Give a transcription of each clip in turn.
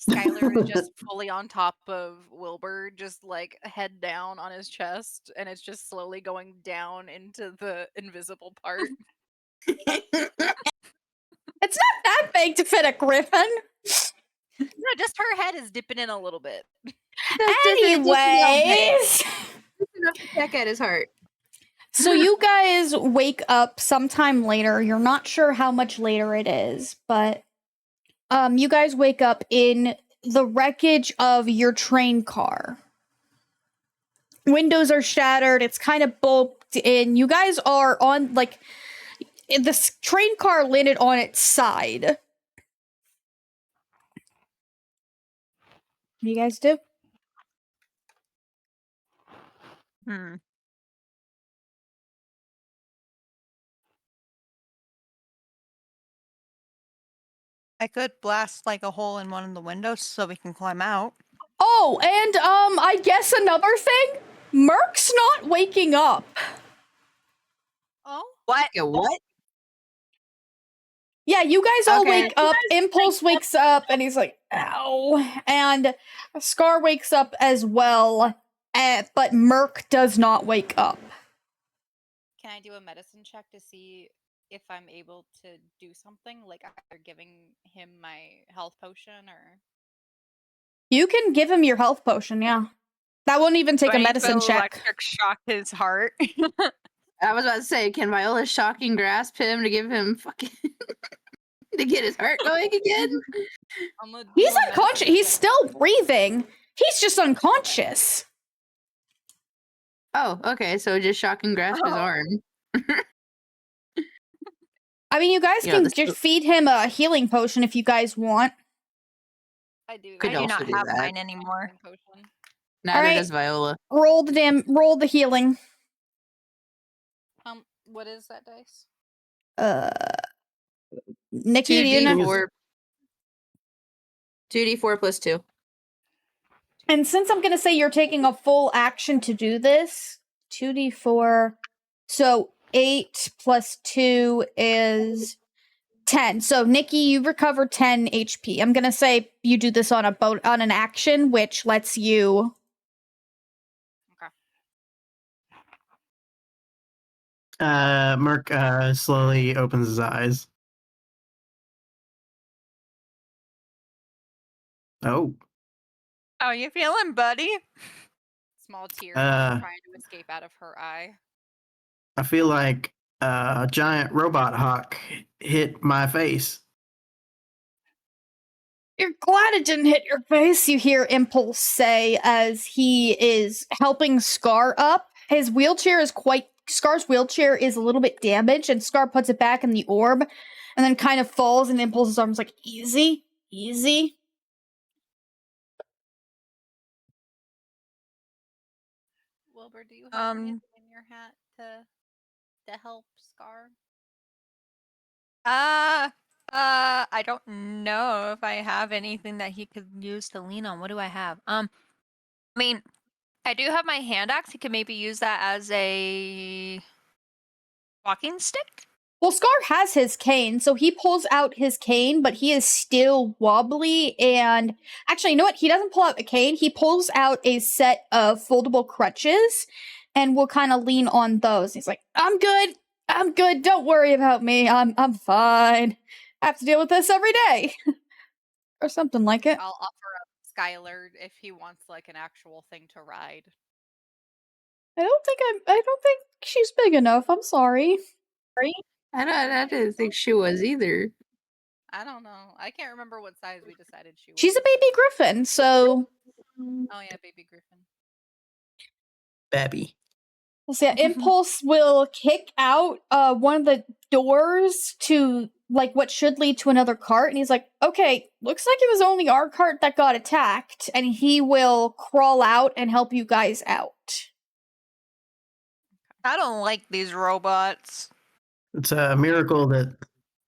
Skylar is just fully on top of Wilbur, just like head down on his chest, and it's just slowly going down into the invisible part. It's not that big to fit a griffin. No, just her head is dipping in a little bit. Anyways, Enough to peck at his heart. so you guys wake up sometime later. You're not sure how much later it is, but you guys wake up in the wreckage of your train car. Windows are shattered. It's kind of bulked in. You guys are on, like, the train car landed on its side. What do you guys do? I could blast like a hole in one of the windows so we can climb out. Oh, and I guess another thing, Merc's not waking up. Oh, What? A what? Yeah, you guys all Okay. wake up. Impulse wakes up and he's like, ow. And Scar wakes up as well, but Merc does not wake up. can I do a medicine check to see if I'm able to do something, like either giving him my health potion or? You can give him your health potion, yeah. That won't even take a Do I need to medicine check. Electric shock his heart. I was about to say, can Viola shocking grasp him to give him fucking to get his heart going again? He's unconscious. He's still breathing. He's just unconscious. Oh, okay. So just shocking grasp his arm. I mean, you guys You know, can this- just feed him a healing potion if you guys want. I do. Could I do also not do have that. mine anymore. Potion. Neither Alright. does Viola. Roll the healing. What is that dice? Nikki, do you know? 2d4. 2d4 plus 2. And since I'm gonna say you're taking a full action to do this, 2d4. So 8 plus 2 is 10. So Nikki, you recover 10 HP. I'm gonna say you do this on an action, which lets you. Merc slowly opens his eyes. Oh. How you feeling, buddy? Small tear Uh. trying to escape out of her eye. I feel like a giant robot hawk hit my face. You're glad it didn't hit your face, you hear Impulse say as he is helping Scar up. His wheelchair is Scar's wheelchair is a little bit damaged, and Scar puts it back in the orb, and then kind of falls, and Impulse's arm's like, easy, easy. Wilbur, do you have anything in your hat to help Scar? I don't know if I have anything that he could use to lean on. What do I have? I mean, I do have my hand axe. He could maybe use that as a walking stick. Well, Scar has his cane, so he pulls out his cane, but he is still wobbly, and actually, you know what? He doesn't pull out a cane. He pulls out a set of foldable crutches, and will kind of lean on those. He's like, I'm good, don't worry about me, I'm fine. I have to deal with this every day. Or something like it. I'll offer up Skylar if he wants like an actual thing to ride. I don't think she's big enough, I'm sorry. I didn't think she was either. I don't know. I can't remember what size we decided she was. She's a baby griffin, so... Oh yeah, baby griffin. Babby. So yeah, Impulse will kick out one of the doors to like what should lead to another cart, and he's like, okay, looks like it was only our cart that got attacked, and he will crawl out and help you guys out. I don't like these robots. It's a miracle that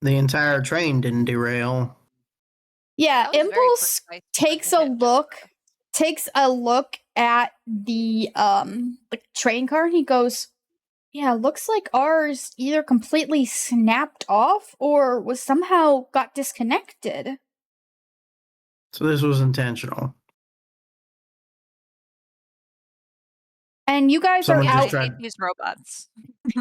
the entire train didn't derail. Yeah, That was very Impulse precise takes with a the hit look at the train car, and he goes, yeah, looks like ours either completely snapped off or was somehow got disconnected. So this was intentional. And you guys Someone are just out. tried. These robots.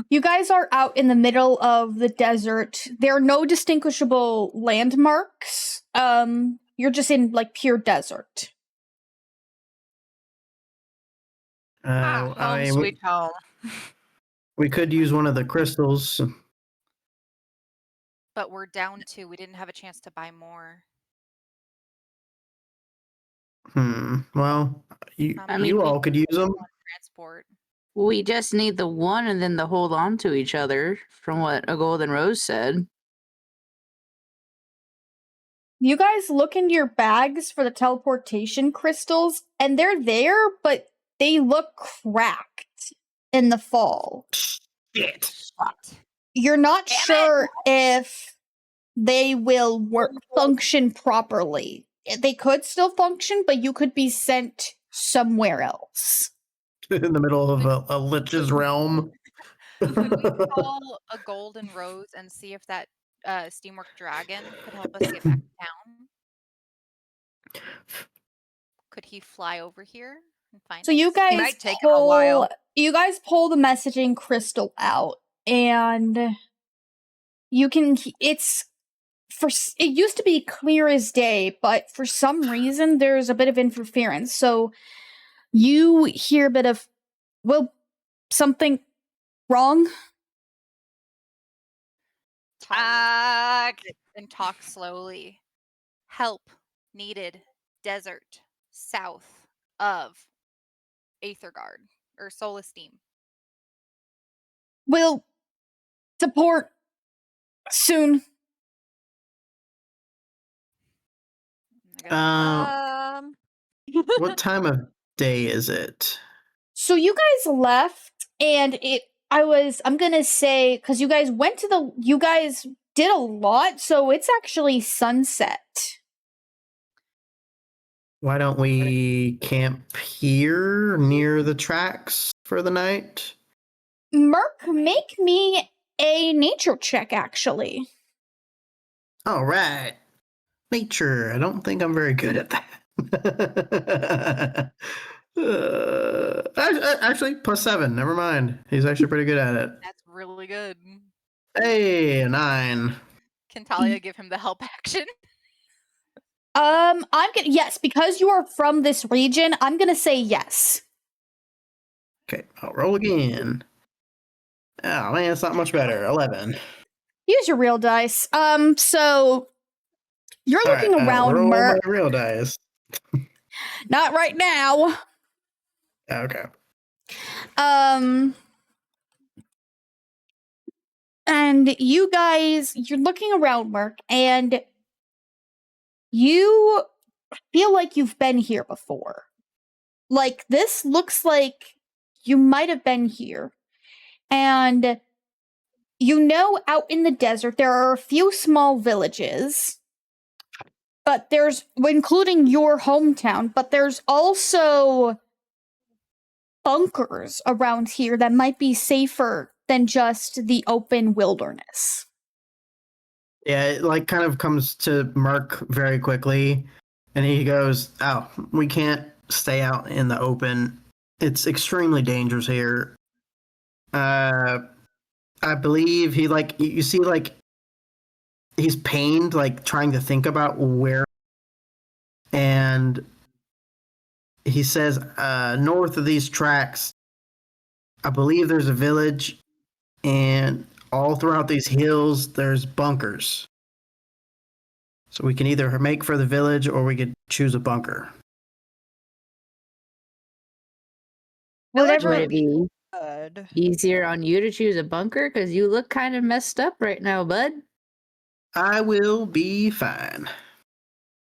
You guys are out in the middle of the desert. There are no distinguishable landmarks. You're just in like pure desert. Home I mean, sweet home. we could use one of the crystals. But we're down 2. We didn't have a chance to buy more. Well, you I mean, you we- all could use them. Transport. We just need the one and then the hold on to each other, from what a golden rose said. You guys look into your bags for the teleportation crystals, and they're there, but they look cracked in the fall. Shit. You're not Damn it. sure if they will function properly. They could still function, but you could be sent somewhere else. In the middle of a lich's realm. Could we call a golden rose and see if that steamwork dragon could help us get back to town? Could he fly over here and find So you us? guys might take him a while. You guys pull the messaging crystal out, and you can. It used to be clear as day, but for some reason there's a bit of interference. So you hear a bit of, well, something wrong. Talia and talk slowly. Help needed. Desert south of Aetherguard or Soul Esteem. Will support soon. What time of day is it? So you guys left, and I'm gonna say, because you guys you guys did a lot, so it's actually sunset. Why don't we camp here near the tracks for the night? Merc, make me a nature check, actually. All right. Nature. I don't think I'm very good at that. Actually, +7. Never mind. He's actually pretty good at it. That's really good. Hey, a 9. Can Talia give him the help action? I'm gonna yes, because you are from this region, I'm gonna say yes. Okay, I'll roll again. Oh man, it's not much better. 11. Use your real dice. So you're All looking right, I'll around, roll Merc. my real dice. Not right now. Okay. And you guys, you're looking around, Merc, and you feel like you've been here before. Like, this looks like you might have been here. And you know, out in the desert, there are a few small villages. But including your hometown, but there's also bunkers around here that might be safer than just the open wilderness. Yeah, it like kind of comes to Mark very quickly, and he goes, "Oh, we can't stay out in the open. It's extremely dangerous here." I believe he like you see like he's pained, like trying to think about where, and he says, "North of these tracks, I believe there's a village, and all throughout these hills, there's bunkers. So we can either make for the village or we could choose a bunker." Whatever. Would it be Good. easier on you to choose a bunker? Because you look kind of messed up right now, bud. I will be fine.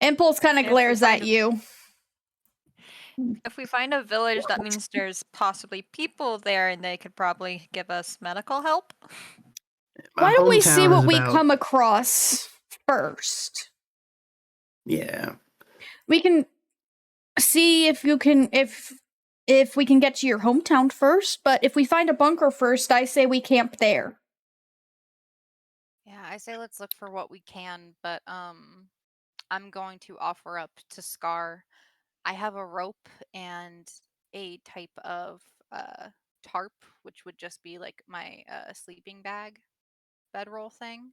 Impulse kind of If we glares find at you. If we find a village, that means there's possibly people there and they could probably give us medical help. My Why don't we see hometown what is we about- come across first? Yeah. We can see if you can if we can get to your hometown first, but if we find a bunker first, I say we camp there. Yeah, I say let's look for what we can, but I'm going to offer up to Scar. I have a rope and a type of uh, tarp, which would just be like my sleeping bag bedroll thing.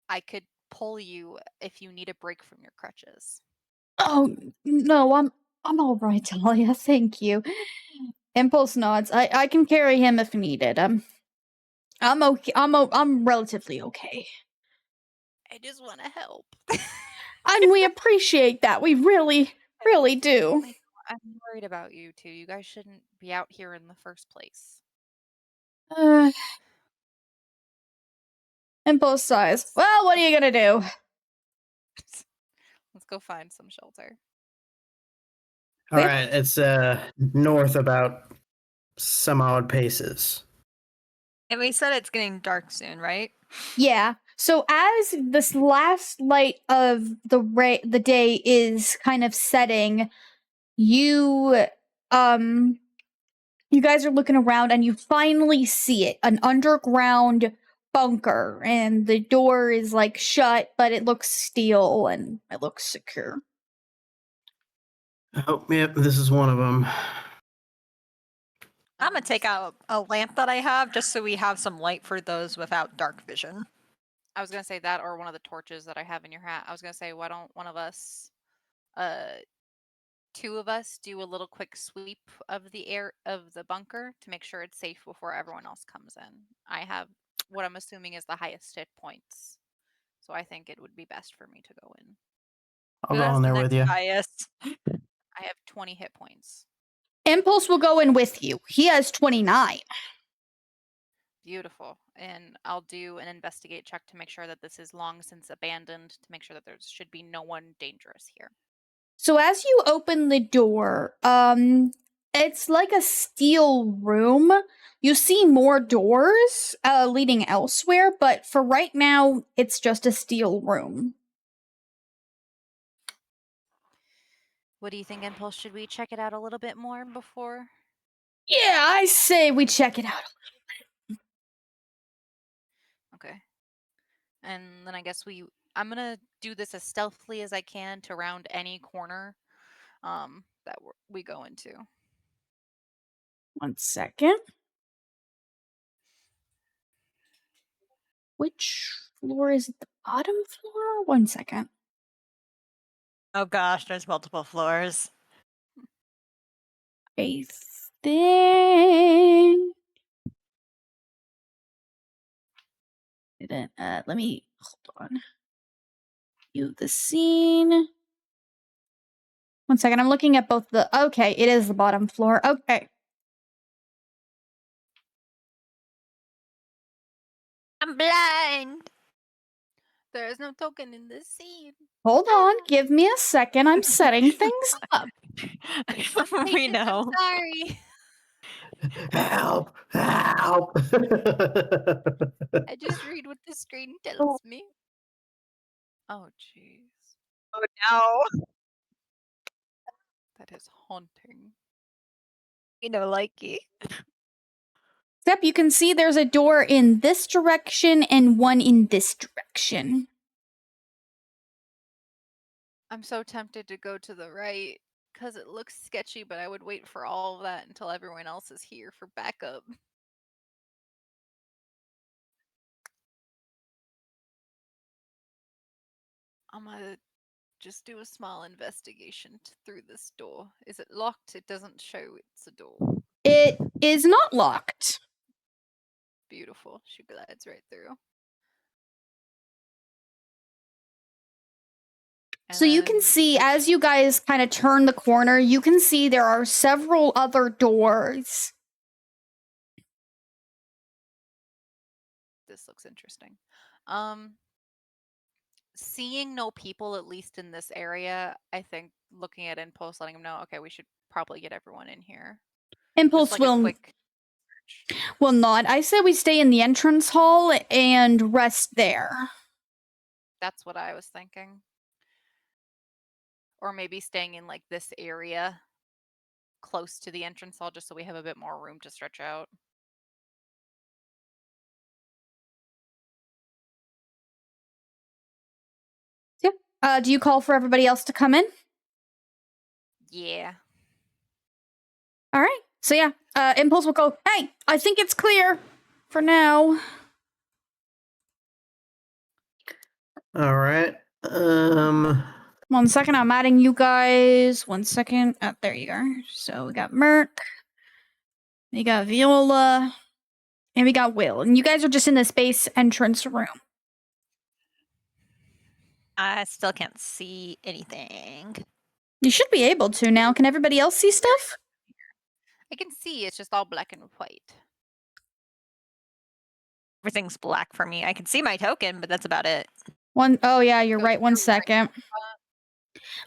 I could pull you if you need a break from your crutches. Oh no, I'm all right, Talia. Thank you. Impulse nods. I can carry him if needed. I'm okay. I'm relatively okay. I just want to help. And we appreciate that. We really do. I know, I'm worried about you two. You guys shouldn't be out here in the first place. Uh, Impulse sighs. Let's Well, what are you gonna do? let's go find some shelter. All right, it's north about some odd paces. And we said it's getting dark soon, right? Yeah. So as this last light of the day is kind of setting, you you guys are looking around and you finally see it, an underground bunker, and the door is like shut, but it looks steel and it looks secure. Oh, yep, this is one of them. I'm gonna take out a lamp that I have just so we have some light for those without dark vision. I was gonna say that, or one of the torches that I have in your hat. I was gonna say, why don't one of us, uh, two of us, do a little quick sweep of the air of the bunker to make sure it's safe before everyone else comes in. I have what I'm assuming is the highest hit points, so I think it would be best for me to go in. I'll Who go has in the there next with you. highest? I have 20 hit points. Impulse will go in with you. He has 29. Beautiful. And I'll do an investigate check to make sure that this is long since abandoned, to make sure that there should be no one dangerous here. So as you open the door, it's like a steel room. You see more doors leading elsewhere, but for right now, it's just a steel room. What do you think, Impulse? Should we check it out a little bit more before? Yeah, I say we check it out. Okay. And then I guess I'm gonna do this as stealthily as I can to round any corner that we go into. 1 second. Which floor is it? The bottom floor? 1 second. Oh gosh, there's multiple floors. I think. Let me hold on. View the scene. 1 second. I'm looking at both the. Okay, it is the bottom floor. Okay. I'm blind. There is no token in this scene. Hold on. Give me a second. I'm setting things up. We I'm know. sorry. Help! Help! I just read what the screen tells me. Oh, jeez. Oh no. That is haunting. You know, likey. Except you can see there's a door in this direction and one in this direction. I'm so tempted to go to the right because it looks sketchy, but I would wait for all of that until everyone else is here for backup. I'm gonna just do a small investigation through this door. Is it locked? It doesn't show it's a door. It is not locked. Beautiful. She glides right through. And So you can then see, as you guys kind of turn the corner, you can see there are several other doors. this looks interesting. Seeing no people, at least in this area, I think looking at Impulse, letting him know, okay, we should probably get everyone in here. Just Impulse like a quick search. will not. I say we stay in the entrance hall and rest there. That's what I was thinking. Or maybe staying in like this area close to the entrance hall just so we have a bit more room to stretch out. Yeah, Do you call for everybody else to come in? Yeah. All right. So yeah, Impulse will go, hey, I think it's clear for now. All right. 1 second, I'm adding you guys. 1 second. There you are. So we got Merc, we got Viola, and we got Will. And you guys are just in the space entrance room. I still can't see anything. You should be able to now. Can everybody else see stuff? I can see it's just all black and white. Everything's black for me. I can see my token, but that's about it. Oh yeah, you're right. 1 second.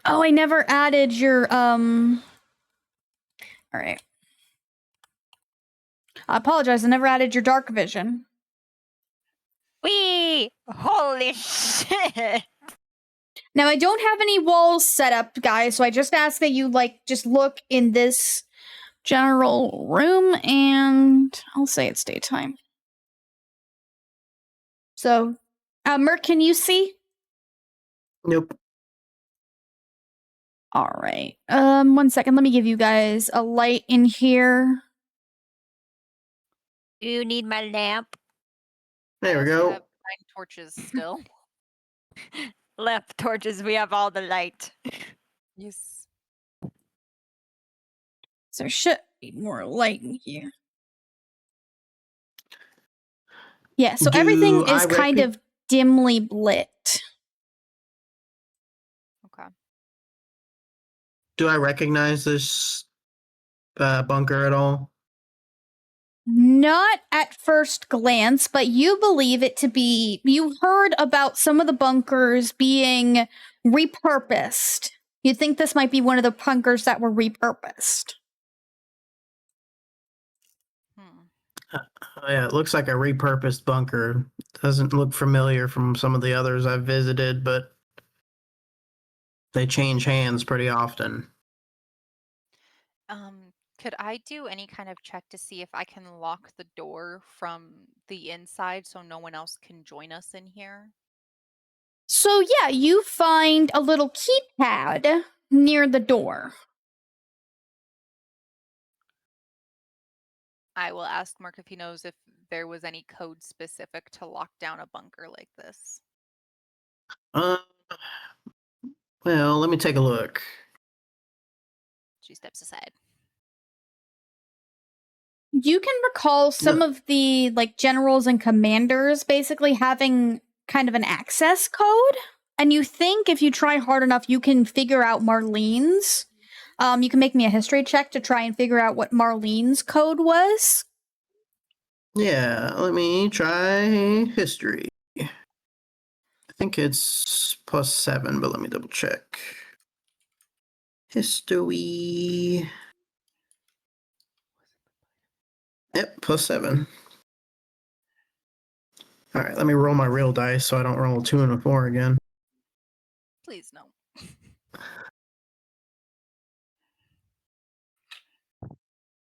Oh, I never added your All right. I apologize. I never added your dark vision. Wee! Holy shit! Now I don't have any walls set up, guys, so I just ask that you just look in this general room, and I'll say it's daytime. So, Merc, can you see? Nope. All right. 1 second. Let me give you guys a light in here. You need my lamp. There we I also go. have 9 torches still. Lamp torches. We have all the light. Yes. So there should be more light in here. Yeah, so Do everything is I kind of dimly lit. Okay. Do I recognize this bunker at all? Not at first glance, but you believe it to be. You heard about some of the bunkers being repurposed. You think this might be one of the bunkers that were repurposed. Oh, yeah, it looks like a repurposed bunker. Doesn't look familiar from some of the others I've visited, but they change hands pretty often. Could I do any kind of check to see if I can lock the door from the inside so no one else can join us in here? So yeah, you find a little keypad near the door. I will ask Mark if he knows if there was any code specific to lock down a bunker like this. Well, let me take a look. She steps aside. You can recall some of the generals and commanders basically having kind of an access code, and you think if you try hard enough you can figure out Marlene's. You can make me a history check to try and figure out what Marlene's code was. Yeah, let me try history. I think it's +7, but let me double check. History. Yep, +7. All right, let me roll my real dice so I don't roll a 2 and a 4 again. Please no.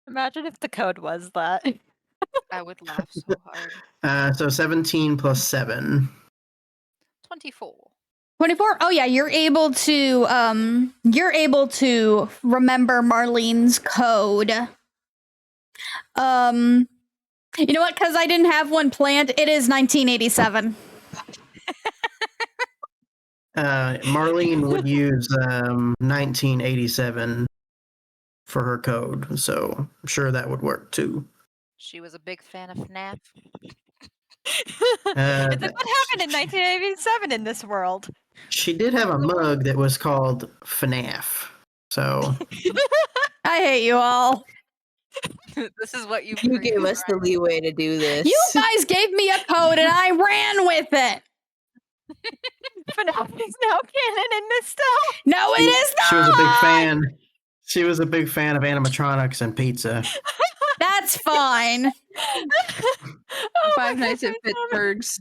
Imagine if the code was that. I would laugh so hard. So 17 +7. 24. 24? Oh yeah, you're able to remember Marlene's code. You know what? Because I didn't have one planned, it is 1987. Marlene would use 1987 for her code, so I'm sure that would work too. She was a big fan of FNAF. It's like, what happened in 1987 in this world? She did have a mug that was called FNAF, so I hate you all. This is what you You gave us the leeway to do this. You guys gave me a code and I ran with it. FNAF is now canon in Mistdell. No, it is not. she was a big fan. She was a big fan of animatronics and pizza. That's fine. Five Nights at Pittsburgh's.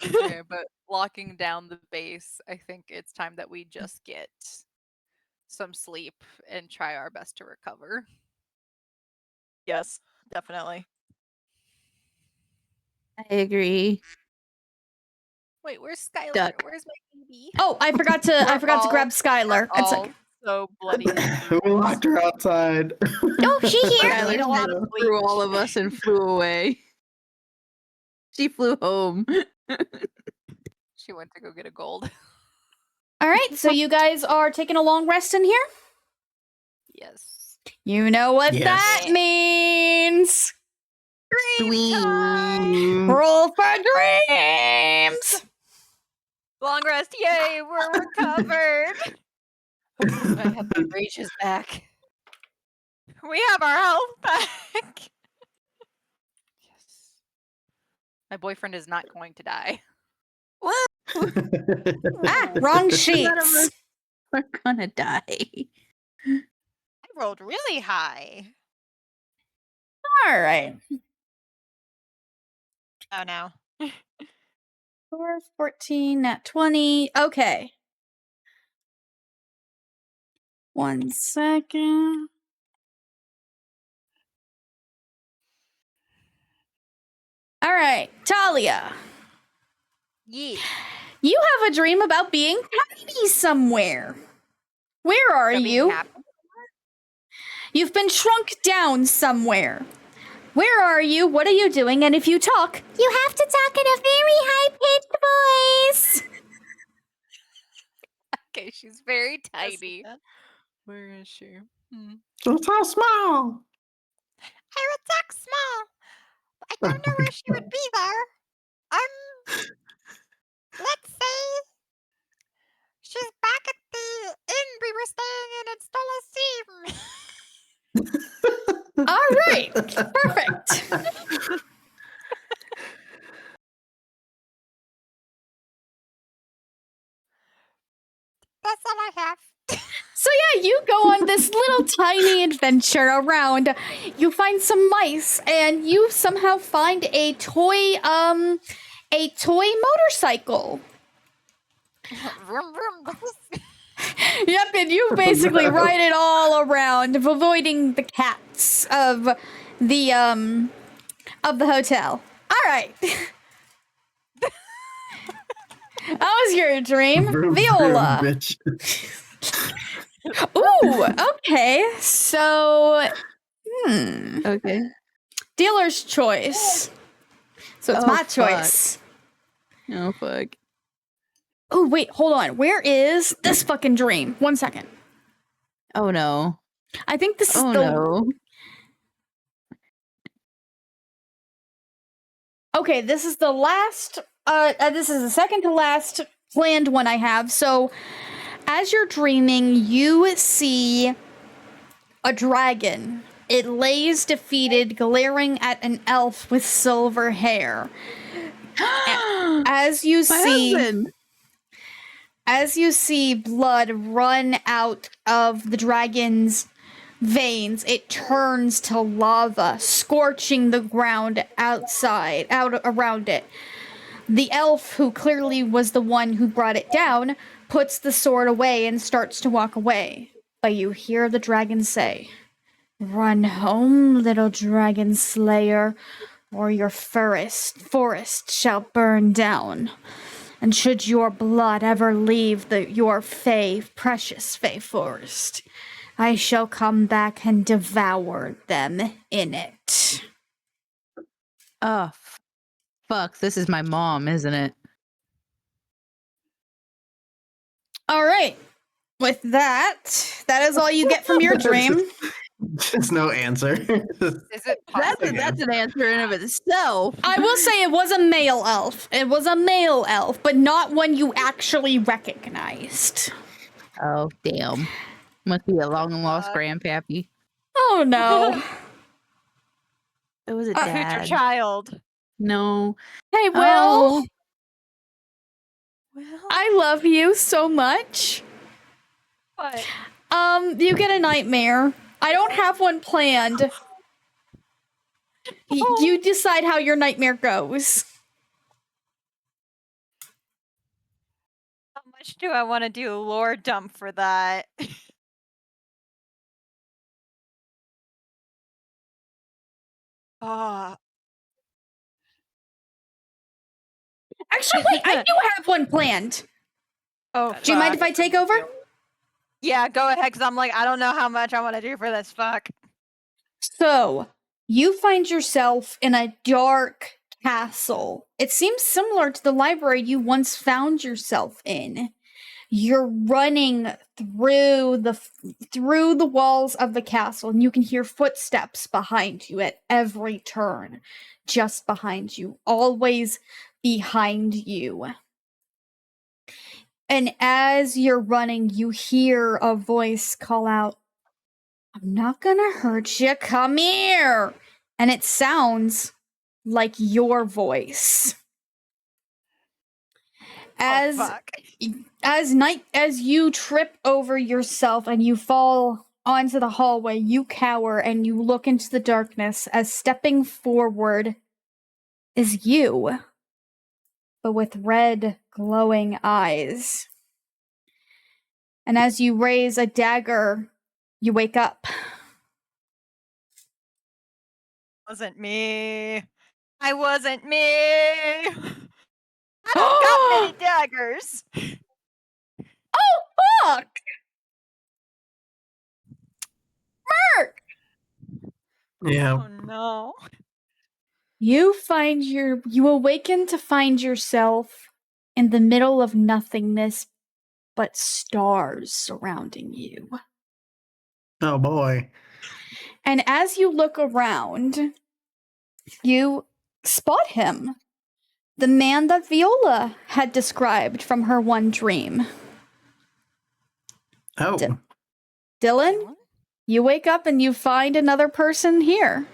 Okay, but locking down the base, I think it's time that we just get some sleep and try our best to recover. Yes, definitely. I agree. Wait, where's Skylar? Duck. Where's my baby? Oh, I forgot to grab Skylar. It's All like, so bloody. We locked her outside. oh, she here. Skylar a lot of threw all of us and flew away. She flew home. She went to go get a gold. All right, so you guys are taking a long rest in here? Yes. You know what Yes. that means. Dream. Roll for dreams. Long rest, yay! We're recovered. I have my rages back. We have our health back. Yes. My boyfriend is not going to die. Ah, wrong None of sheets. us are gonna die. I rolled really high. All right. Oh no. 4, 14, nat 20. Okay. 1 second. All right, Talia. Yeah. You have a dream about being happy somewhere. Where are About being you? happy? You've been shrunk down somewhere. Where are you? What are you doing? And if you talk, you have to talk in a very high-pitched voice. Okay, she's very tiny. Where is she? That's how small. I would talk small. I don't know where she would be there. Let's say she's back at the inn we were staying in in Stolasim. All right, perfect. That's all I have. So yeah, you go on this little tiny adventure around. You find some mice, and you somehow find a toy motorcycle. Vroom, vroom. Yep, and you basically ride it all around, avoiding the cats of the hotel. All right. How was your dream, Vroom, vroom, Viola? bitch. Ooh, okay. So, Okay. dealer's choice. So it's Oh, my fuck. choice. Oh fuck. Oh, wait, hold on. Where is this fucking dream? 1 second. Oh no. I think this is Oh the no. Okay, this is the last this is the second to last planned one I have. So, as you're dreaming, you see a dragon. It lays defeated, glaring at an elf with silver hair. As you My see husband. As you see blood run out of the dragon's veins, it turns to lava, scorching the ground out around it. The elf, who clearly was the one who brought it down, puts the sword away and starts to walk away. But you hear the dragon say, "Run home, little dragon slayer, or your forest shall burn down. And should your blood ever leave your precious Fey forest, I shall come back and devour them in it." Oh fuck. This is my mom, isn't it? All right. With that is all you get from your dream. There's no answer. Is it possible? Okay. That's an answer in of itself. I will say it was a male elf. It was a male elf, but not one you actually recognized. Oh damn. Must be a long lost grandpappy. Oh no. It was a Future dad. child. No. Hey, Will. Oh. Well, I love you so much. What? You get a nightmare. I don't have one planned. You decide how your nightmare goes. How much do I want to do a lore dump for that? Oh, Actually, wait, I do have one planned. Oh, Do you mind if fuck. I take over? Yeah, go ahead, because I'm like, I don't know how much I want to do for this. Fuck. So, you find yourself in a dark castle. It seems similar to the library you once found yourself in. You're running through the walls of the castle, and you can hear footsteps behind you at every turn. Just behind you, always behind you. And as you're running, you hear a voice call out, "I'm not gonna hurt you, come here!" And it sounds like your voice. Oh, fuck. As you trip over yourself and you fall onto the hallway, you cower and you look into the darkness as stepping forward is you, but with red glowing eyes. And as you raise a dagger, you wake up. Wasn't me. I wasn't me. I don't got many daggers. Fuck! Mark! Yeah. Oh no. You awaken to find yourself in the middle of nothingness but stars surrounding you. Oh boy. And as you look around, you spot him. The man that Viola had described from her one dream. Oh. Dylan, you wake up and you find another person here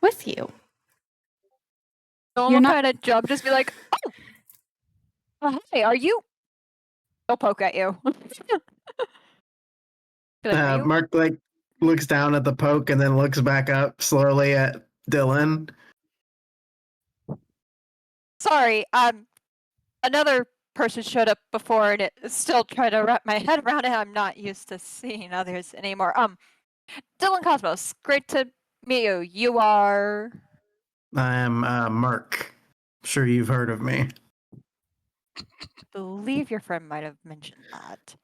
with you. Don't You're not- kind of jump, just be like, hey, are you? I'll poke at you. Be like, are you? Mark like looks down at the poke and then looks back up slowly at Dylan. Sorry, another person showed up before and it still trying to wrap my head around it. I'm not used to seeing others anymore. Dylan Cosmos, great to meet you. You are... I'm Mark. Sure you've heard of me. I believe your friend might have mentioned that.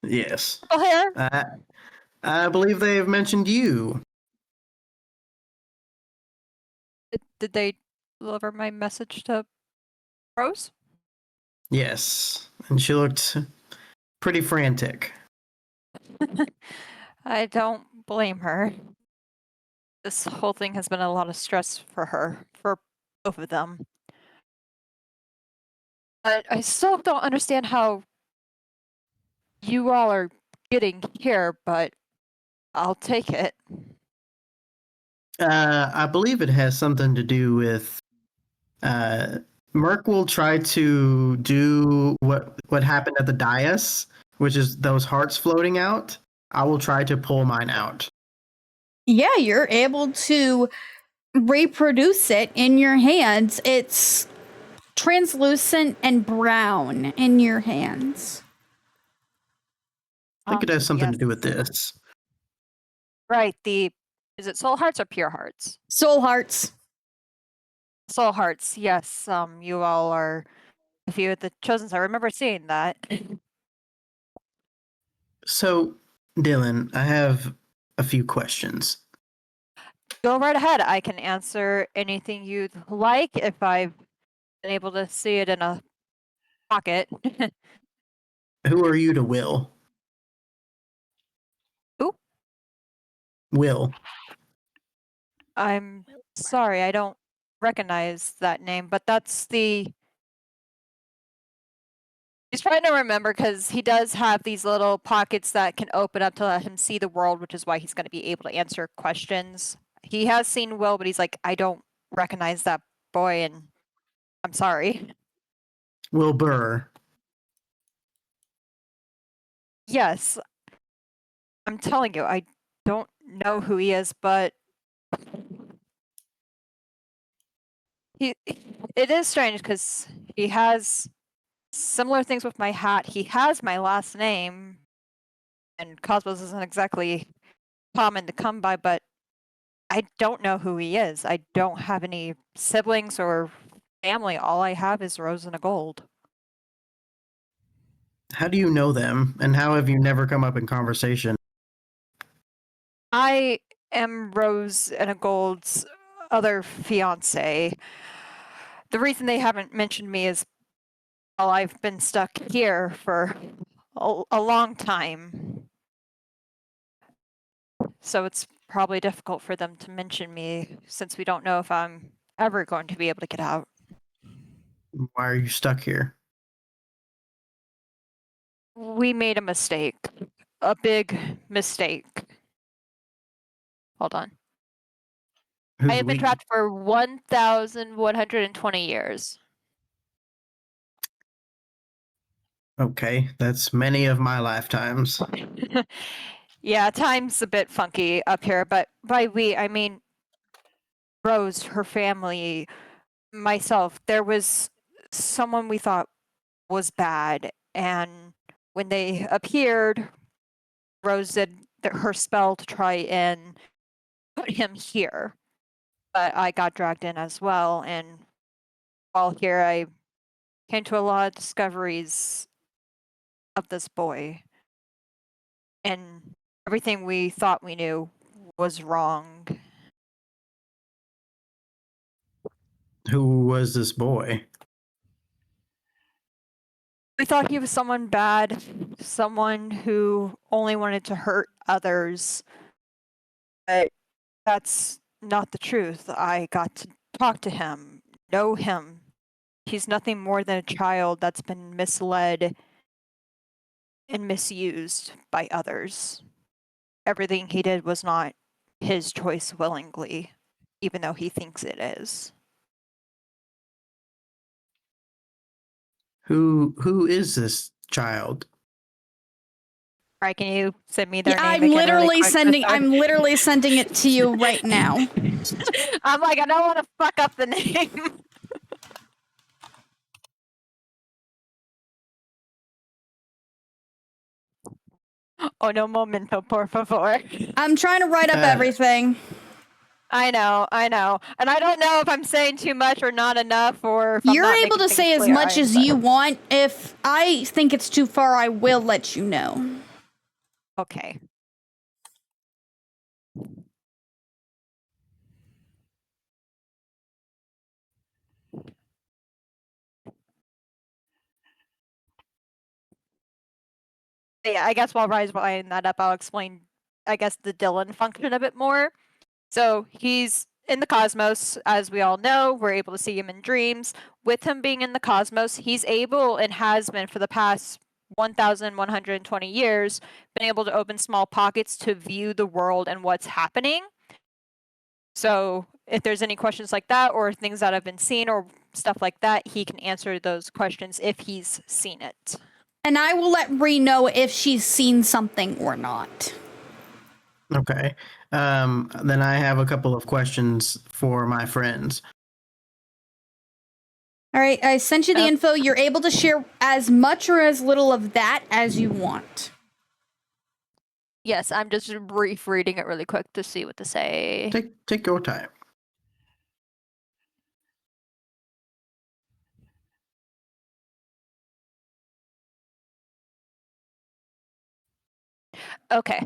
Yes. Oh, hair? I believe they have mentioned you. Did they deliver my message to Rose? Yes. And she looked pretty frantic. I don't blame her. This whole thing has been a lot of stress for her, for both of them. But I still don't understand how you all are getting here, but I'll take it. I believe it has something to do with Merc will try to do what happened at the dais, which is those hearts floating out. I will try to pull mine out. Yeah, you're able to reproduce it in your hands. It's translucent and brown in your hands. I think it has something to Yes. do with this. Right, is it soul hearts or pure hearts? Soul hearts. Soul hearts, yes. You all are a few of the chosen. I remember seeing that. So, Dylan, I have a few questions. Go right ahead. I can answer anything you'd like if I've been able to see it in a pocket. Who are you to Will? Who? Will. I'm sorry, I don't recognize that name, but that's the... He's trying to remember because he does have these little pockets that can open up to let him see the world, which is why he's going to be able to answer questions. He has seen Will, but he's like, I don't recognize that boy, and I'm sorry. Will Burr. Yes, I'm telling you, I don't know who he is, but it is strange because he has similar things with my hat. He has my last name, and Cosmos isn't exactly common to come by, but I don't know who he is. I don't have any siblings or family. All I have is Rose and a gold. How do you know them, and how have you never come up in conversation? I am Rose and a gold's other fiance. The reason they haven't mentioned me is, well, I've been stuck here for a long time. So it's probably difficult for them to mention me since we don't know if I'm ever going to be able to get out. Why are you stuck here? We made a mistake. A big mistake. Hold on. Who's I have been we? trapped for 1,120 years. Okay, that's many of my lifetimes. Yeah, time's a bit funky up here, but by we, I mean Rose, her family, myself. There was someone we thought was bad, and when they appeared, Rose did her spell to try and put him here. But I got dragged in as well, and while here, I came to a lot of discoveries of this boy. And everything we thought we knew was wrong. Who was this boy? We thought he was someone bad, someone who only wanted to hurt others. But that's not the truth. I got to talk to him, know him. He's nothing more than a child that's been misled and misused by others. Everything he did was not his choice willingly, even though he thinks it is. Who is this child? Right, can you send me Yeah, their name again really quick? I'm literally sending it to you right now. I'm like, I don't want to fuck up the name. Oh, no momento, por favor. I'm trying to write up everything. I know. And I don't know if I'm saying too much or not enough, or if You're I'm not able to making say things as clear. much as you want. If I think it's too far, I will let you know. Okay. Yeah, I guess while Rye's writing that up, I'll explain, I guess, the Dylan function a bit more. So he's in the cosmos, as we all know. We're able to see him in dreams. With him being in the cosmos, he's able and has been for the past 1,120 years, been able to open small pockets to view the world and what's happening. So if there's any questions like that or things that have been seen or stuff like that, he can answer those questions if he's seen it. And I will let Bree know if she's seen something or not. Okay. Then I have a couple of questions for my friends. All right, I sent you the info. You're able to share as much or as little of that as you want. Yes, I'm just brief reading it really quick to see what to say. Take your time. Okay.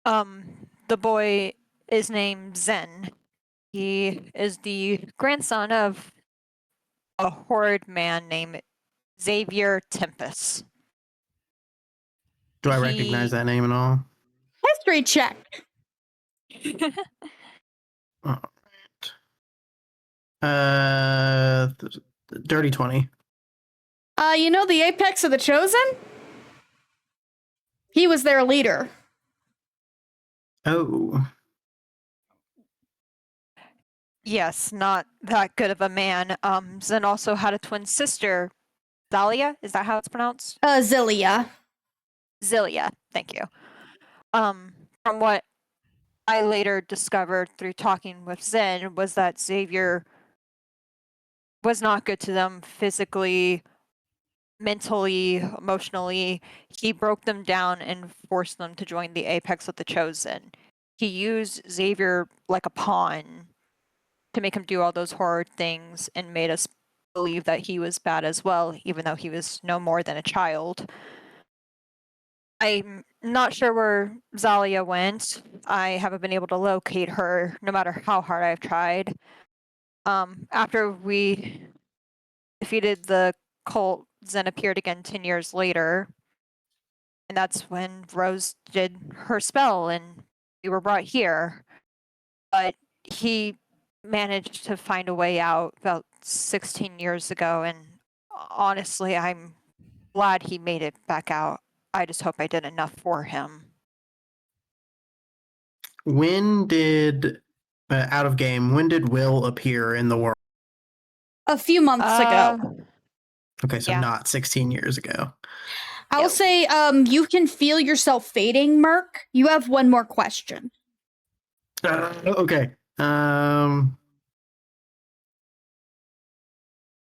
The boy is named Zen. He is the grandson of a horrid man named Xavier Tempest. Do I recognize that name at all? History check. All right. Dirty 20. You know the Apex of the Chosen? He was their leader. Oh. Yes, not that good of a man. Zen also had a twin sister, Zalia. Is that how it's pronounced? Zilia. Zilia. Thank you. From what I later discovered through talking with Zen was that Xavier was not good to them physically, mentally, emotionally. He broke them down and forced them to join the Apex of the Chosen. He used Xavier like a pawn to make him do all those horrid things and made us believe that he was bad as well, even though he was no more than a child. I'm not sure where Zalia went. I haven't been able to locate her, no matter how hard I've tried. After we defeated the cult, Zen appeared again 10 years later. And that's when Rose did her spell and we were brought here. But he managed to find a way out about 16 years ago, and honestly, I'm glad he made it back out. I just hope I did enough for him. When did out of game? When did Will appear in the world? A few months ago. Okay, so yeah. not 16 years ago. I'll No. say you can feel yourself fading, Merc. You have one more question. Okay.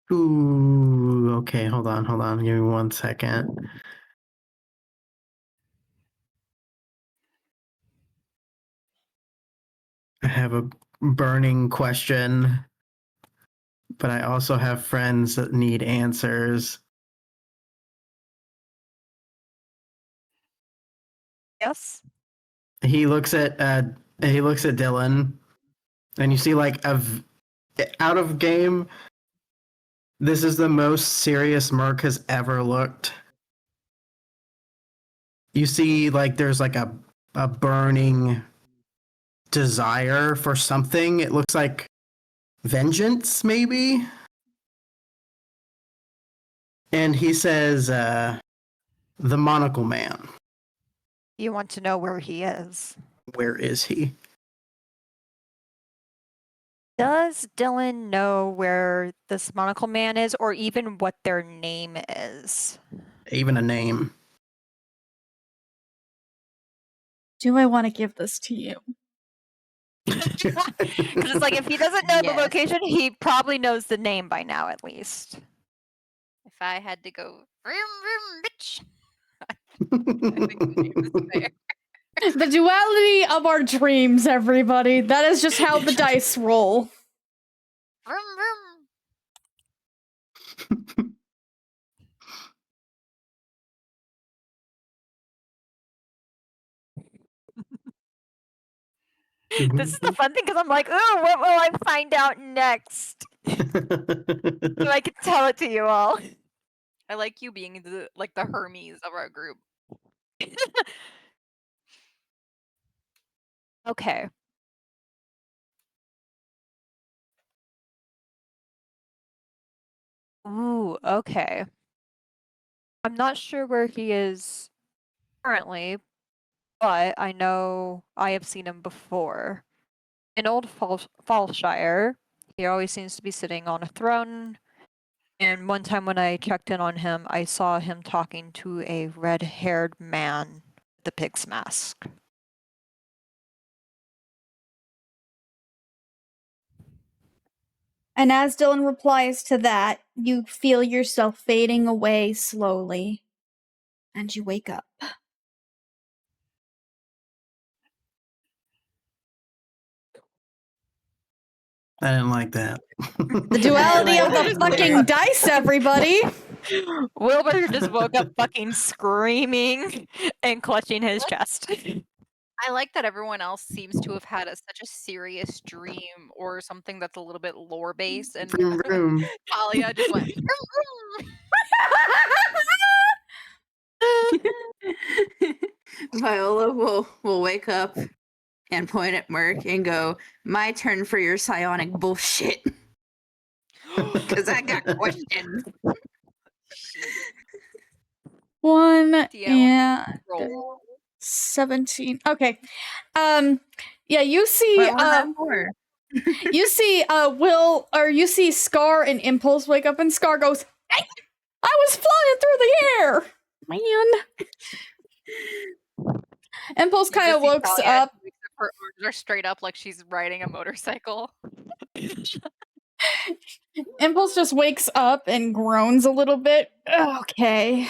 Ooh. Okay. Hold on. Give me 1 second. I have a burning question, but I also have friends that need answers. Yes. He looks at Dylan, and you see like out of game. This is the most serious Merc has ever looked. You see, like there's like a burning desire for something. It looks like vengeance, maybe. And he says, "The Monocle Man. You want to know where he is. Where is he?" Does Dylan know where this monocle man is, or even what their name is? Even a name. Do I want to give this to you? Because it's like, if he doesn't know the Yes. location, he probably knows the name by now, at least. If I had to go, vroom, vroom, bitch. I think the name is there. The duality of our dreams, everybody. That is just how the dice roll. Vroom, vroom. This is the fun thing, because I'm like, ooh, what will I find out next? So I can tell it to you all. I like you being the Hermes of our group. Okay. Ooh, okay. I'm not sure where he is currently, but I know I have seen him before. In old Fallshire, he always seems to be sitting on a throne. And one time when I checked in on him, I saw him talking to a red-haired man with the pig's mask. And as Dylan replies to that, you feel yourself fading away slowly. And you wake up. I didn't like that. The duality of the Just fucking dice, everybody! Wilbur just woke up fucking screaming and clutching his chest. I like that everyone else seems to have had such a serious dream or something that's a little bit lore based, and Vroom, vroom. Talia just went. "Vroom, vroom." Viola will wake up and point at Merc and go, "My turn for your psionic bullshit." Because I got questions. One DM and roll. 17. Okay. Yeah, you see Why not more? you see you see Scar and Impulse wake up, and Scar goes, "Hey, I was flying through the air, man." Impulse You kind just of see looks Talia, up. her arms are straight up like she's riding a motorcycle. Impulse just wakes up and groans a little bit. Okay.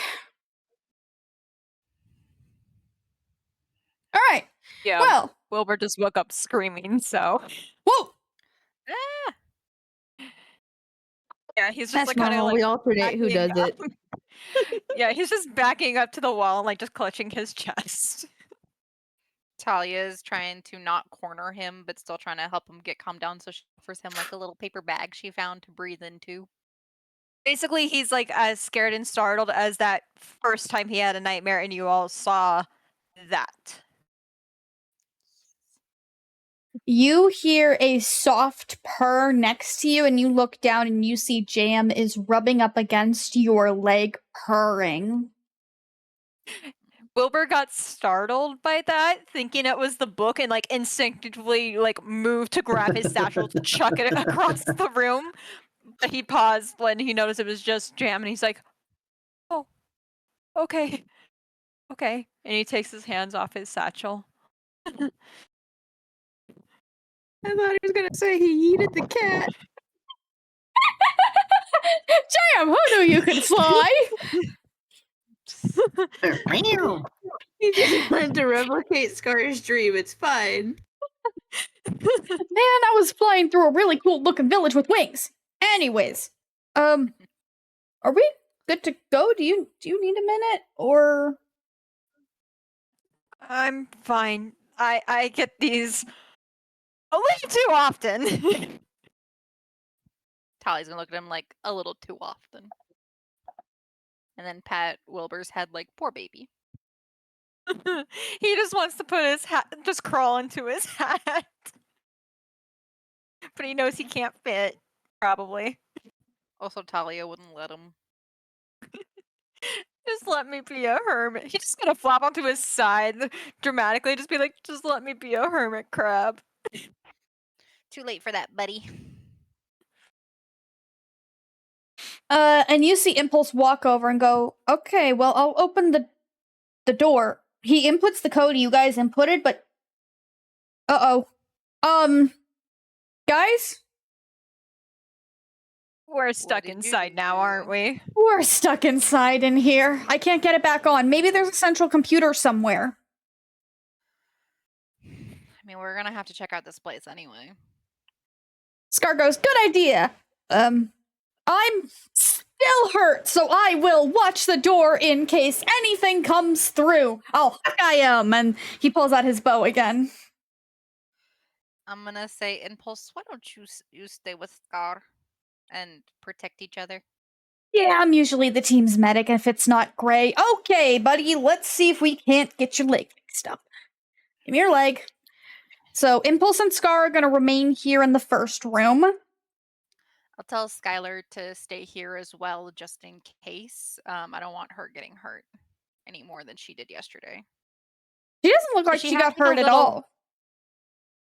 All right. Yeah, Well, Wilbur just woke up screaming, so. whoa. Ah, Yeah, he's just That's like kind of normal. like We alternate who backing does it. Yeah, he's just backing up to the wall and like just clutching his chest. Talia is trying to not corner him, but still trying to help him get calmed down. So she offers him like a little paper bag she found to breathe into. Basically, he's like as scared and startled as that first time he had a nightmare and you all saw that. You hear a soft purr next to you, and you look down and you see Jam is rubbing up against your leg, purring. Wilbur got startled by that, thinking it was the book, and like instinctively like moved to grab his satchel to chuck it across the room. But he paused when he noticed it was just Jam, and he's like, "Oh, okay, okay." And he takes his hands off his satchel. I thought he was gonna say he yeeted the cat. Jam, who knew you could fly? He just wanted to replicate Scar's dream. It's fine. Man, I was flying through a really cool looking village with wings. Anyways, are we good to go? Do you need a minute or? I'm fine. I get these a little too often. Talia's gonna look at him like a little too often. And then pat Wilbur's head like, poor baby. He just wants to put his hat, just crawl into his hat. But he knows he can't fit, probably. Also, Talia wouldn't let him. Just let me be a hermit. He's just gonna flop onto his side dramatically, just be like, just let me be a hermit crab. Too late for that, buddy. And you see Impulse walk over and go, okay, well, I'll open the door. He inputs the code you guys inputted, but guys? We're stuck did you inside now, aren't do? we? We're stuck inside in here. I can't get it back on. Maybe there's a central computer somewhere. I mean, we're gonna have to check out this place anyway. Scar goes, good idea. I'm still hurt, so I will watch the door in case anything comes through. I'll I am, and he pulls out his bow again. I'm gonna say, Impulse, why don't you stay with Scar and protect each other? Yeah, I'm usually the team's medic if it's not Gray. Okay, buddy, let's see if we can't get your leg fixed up. Give me your leg. So Impulse and Scar are gonna remain here in the first room. I'll tell Skylar to stay here as well, just in case. I don't want her getting hurt any more than she did yesterday. She doesn't look like she she have, got like, a hurt at little- all.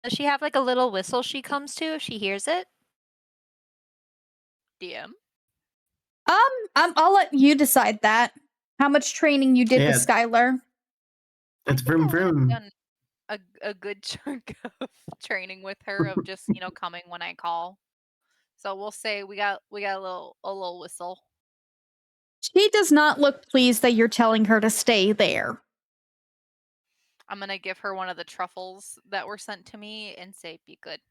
Does she have like a little whistle she comes to if she hears it? DM. I'll let you decide that. How much training you did with Yeah. Skylar. It's I vroom think I've vroom. done a good chunk of training with her of just coming when I call. So we'll say we got a little whistle. She does not look pleased that you're telling her to stay there. I'm gonna give her one of the truffles that were sent to me and say, "Be good."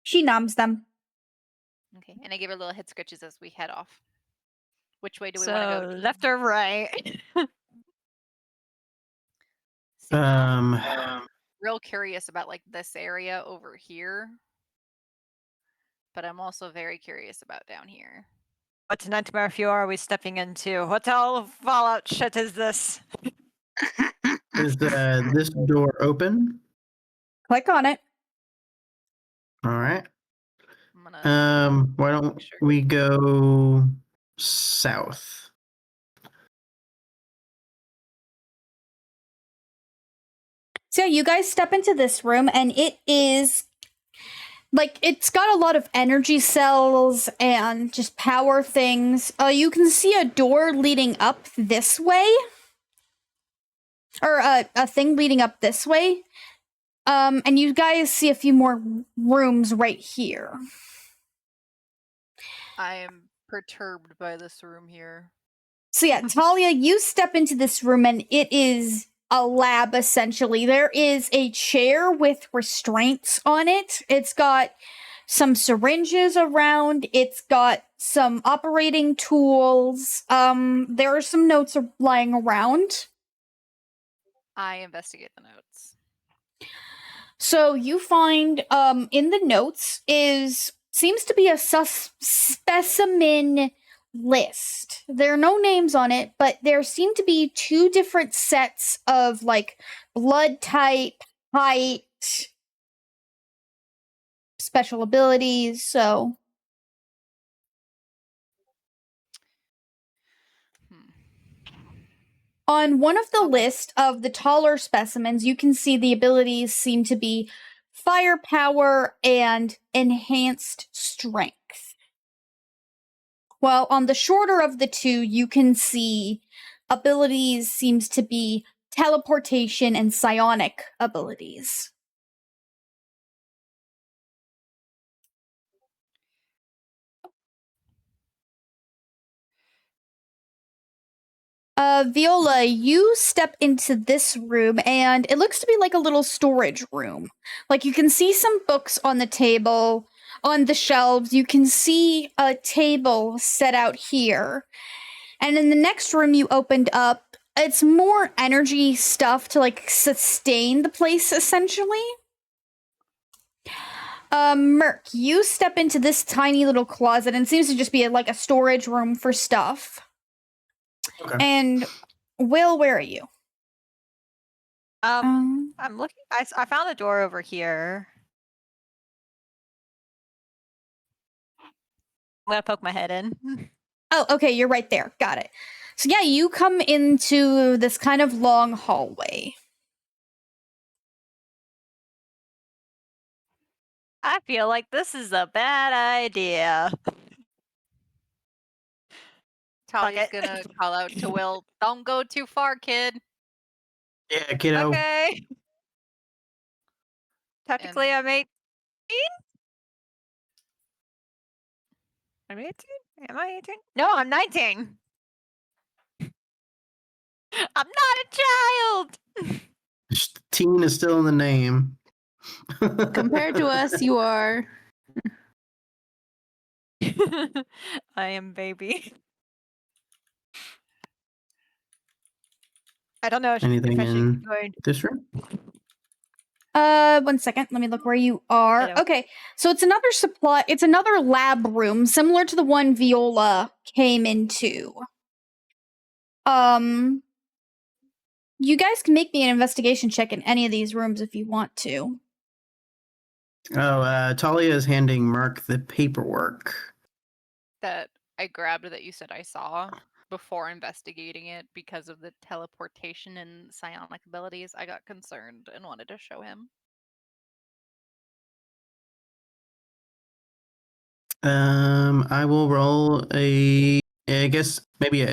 She numbs them. Okay, and I give her little head scratches as we head off. Which way do we So want to go? Team? left or right? See, Um, I'm real curious about like this area over here, but I'm also very curious about down here. What nightmare fuel are we stepping into? What all Fallout shit is this? is this door open? Click on it. All right. I'm gonna Why don't make sure. we go south? So you guys step into this room, and it is like it's got a lot of energy cells and just power things. You can see a door leading up this way, or a thing leading up this way. And you guys see a few more rooms right here. I am perturbed by this room here. So yeah, Talia, you step into this room, and it is a lab, essentially. There is a chair with restraints on it. It's got some syringes around. It's got some operating tools. There are some notes lying around. I investigate the notes. So you find in the notes seems to be a specimen list. There are no names on it, but there seem to be 2 different sets of like blood type, height, special abilities. So on one of the list of the taller specimens, you can see the abilities seem to be firepower and enhanced strength. While on the shorter of the 2, you can see abilities seems to be teleportation and psionic abilities. Viola, you step into this room and it looks to be like a little storage room. Like you can see some books on the table, on the shelves. You can see a table set out here. And in the next room you opened up, it's more energy stuff to like sustain the place essentially. Merc, you step into this tiny little closet and it seems to just be like a storage room for stuff. Okay. And Will, where are you? I'm looking. I found a door over here. I'm gonna poke my head in. Oh, okay, you're right there. Got it. So yeah, you come into this kind of long hallway. I feel like this is a bad idea. Talia's it. gonna call out to Will, "Don't go too far, kid." Yeah, kiddo. Okay. Technically, And I'm 18. I'm 18? Am I 18? No, I'm 19. I'm not a child. Teen is still in the name. Compared to us, you are. I am baby. I don't know if Anything I should in go in. this room? 1 second. Let me look where you are. Hello. Okay, so it's another lab room similar to the one Viola came into. You guys can make me an investigation check in any of these rooms if you want to. Oh, Talia is handing Mark the paperwork. that I grabbed that you said I saw before investigating it because of the teleportation and psionic abilities. I got concerned and wanted to show him. I will roll I guess maybe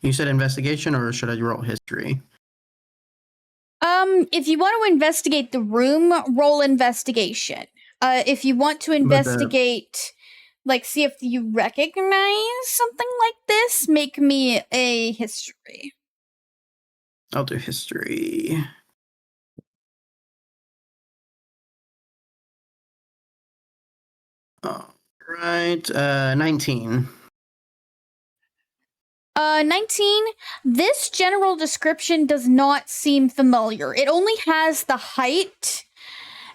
you said investigation, or should I roll history? If you want to investigate the room, roll investigation. If you want to investigate, like, see if you recognize something like this, make me a history. I'll do history. All right, 19. 19. This general description does not seem familiar. It only has the height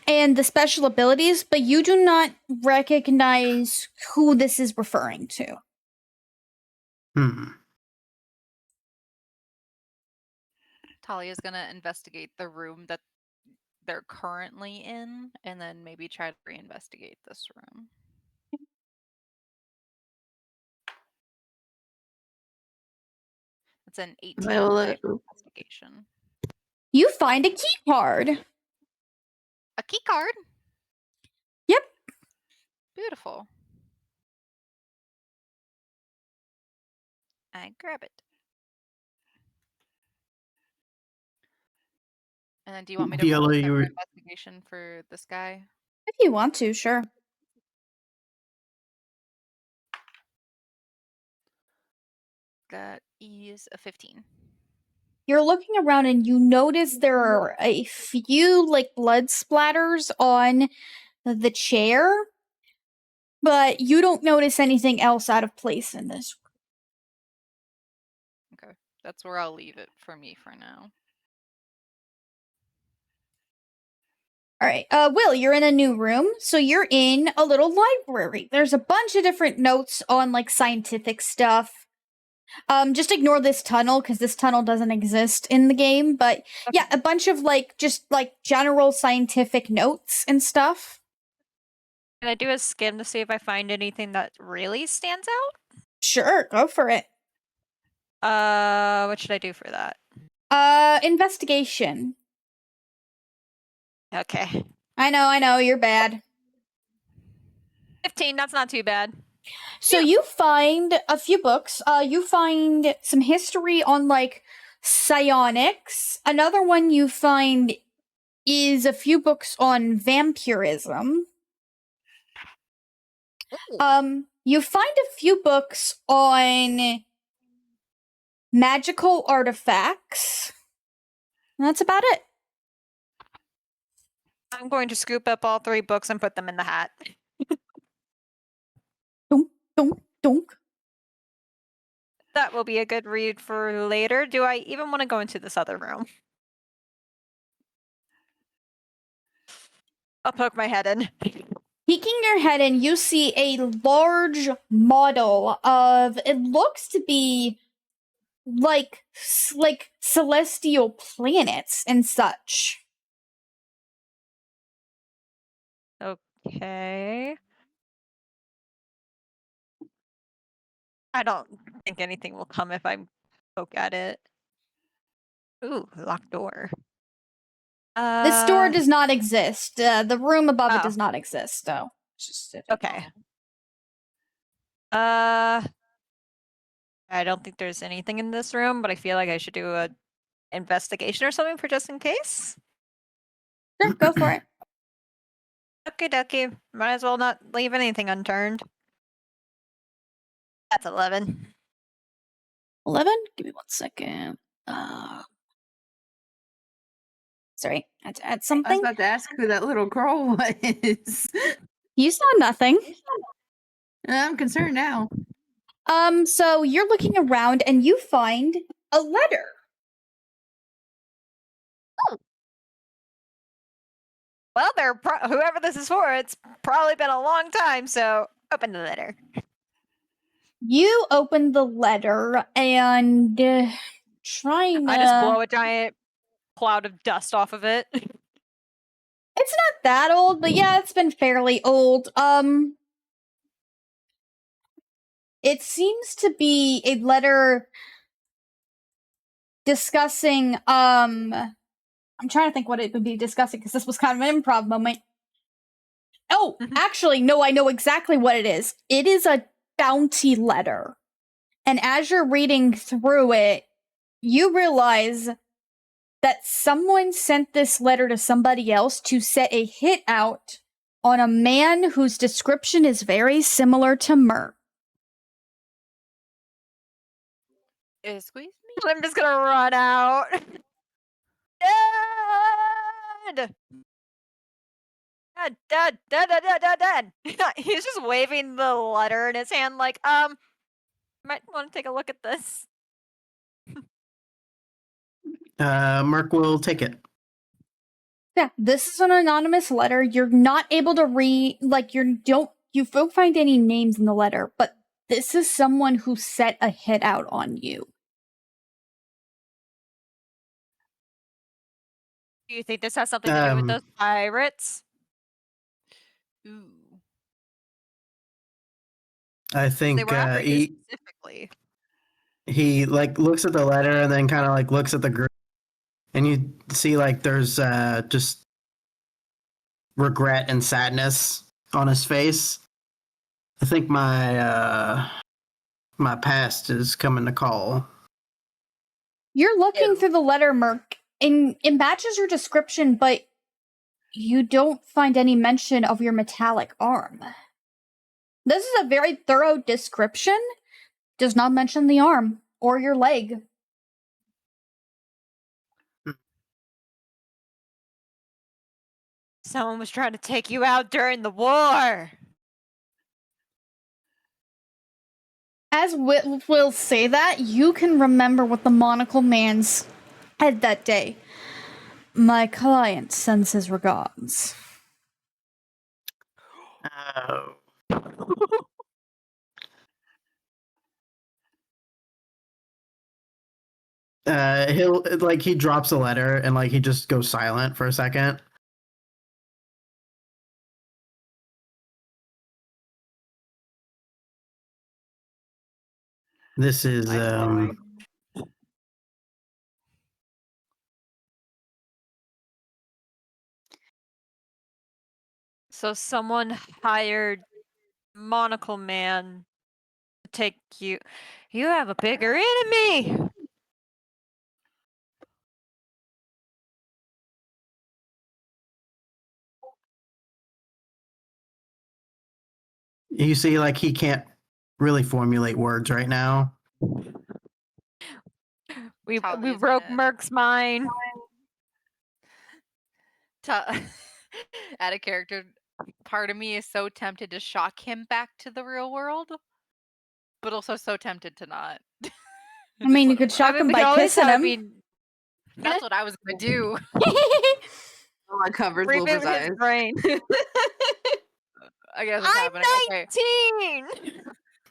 and the special abilities, but you do not recognize who this is referring to. Talia's gonna investigate the room that they're currently in, and then maybe try to reinvestigate this room. It's an 18 Viola- investigation. You find a key card. A key card? Yep. Beautiful. I grab it. And then do you want me to roll Viola, a you separate were... investigation for this guy? If you want to, sure. That is a 15. You're looking around and you notice there are a few like blood splatters on the chair, but you don't notice anything else out of place in this. Okay, that's where I'll leave it for me for now. All right. Will, you're in a new room. So you're in a little library. There's a bunch of different notes on like scientific stuff. Just ignore this tunnel because this tunnel doesn't exist in the game. But yeah, a bunch of like just like general scientific notes and stuff. Can I do a skim to see if I find anything that really stands out? Sure, go for it. What should I do for that? Investigation. Okay. I know, you're bad. 15, that's not too bad. So you find a few books. You find some history on like psionics. Another one you find is a few books on vampirism. You find a few books on magical artifacts. And that's about it. I'm going to scoop up all 3 books and put them in the hat. Dunk, dunk, dunk. That will be a good read for later. Do I even want to go into this other room? I'll poke my head in. Peeking your head in, you see a large model of, it looks to be like celestial planets and such. Okay. I don't think anything will come if I poke at it. Ooh, locked door. This door does not exist. The room above it Oh. does not exist, though. Okay. I don't think there's anything in this room, but I feel like I should do a investigation or something for just in case. Sure, go for it. Okie dokie. Might as well not leave anything unturned. That's 11. 11? Give me 1 second. Sorry, I had to add I was something. about to ask who that little girl was. You saw nothing. I'm concerned now. So you're looking around and you find a letter. Well, whoever this is for, it's probably been a long time, so open the letter. You open the letter and trying to... I just blow a giant cloud of dust off of it. It's not that old, but yeah, it's been fairly old. It seems to be a letter discussing, I'm trying to think what it would be discussing, because this was kind of an improv moment. Oh, actually, no, I know exactly what it is. It is a bounty letter. And as you're reading through it, you realize that someone sent this letter to somebody else to set a hit out on a man whose description is very similar to Merc. Squeeze me. I'm just gonna run out. Dad! Dad! He's just waving the letter in his hand like, might want to take a look at this. Merc will take it. Yeah, this is an anonymous letter. You're not able to read, like, you don't find any names in the letter, but this is someone who set a hit out on you. Do you think this has something to do with those pirates? Ooh. I think They were after you specifically. he like looks at the letter and then kind of like looks at the group, and you see like there's just regret and sadness on his face. I think my past is coming to call. You're looking through the letter, Merc, and it matches your description, but you don't find any mention of your metallic arm. This is a very thorough description. Does not mention the arm or your leg. Someone was trying to take you out during the war. as Will say that, you can remember what the monocle man said that day. My client sends his regards. Oh. He'll he drops a letter and he just goes silent for a second. This is So someone hired Monocle Man to take you. You have a bigger enemy. you see he can't really formulate words right now. We Talia's broke gonna- Merc's mind. Out of character, part of me is so tempted to shock him back to the real world, but also so tempted to not. I mean, you could shock him we by could always kissing have him. That's what I was gonna do. That covers reboot Wilbur's his eyes. brain. I guess what's I'm happening. Okay.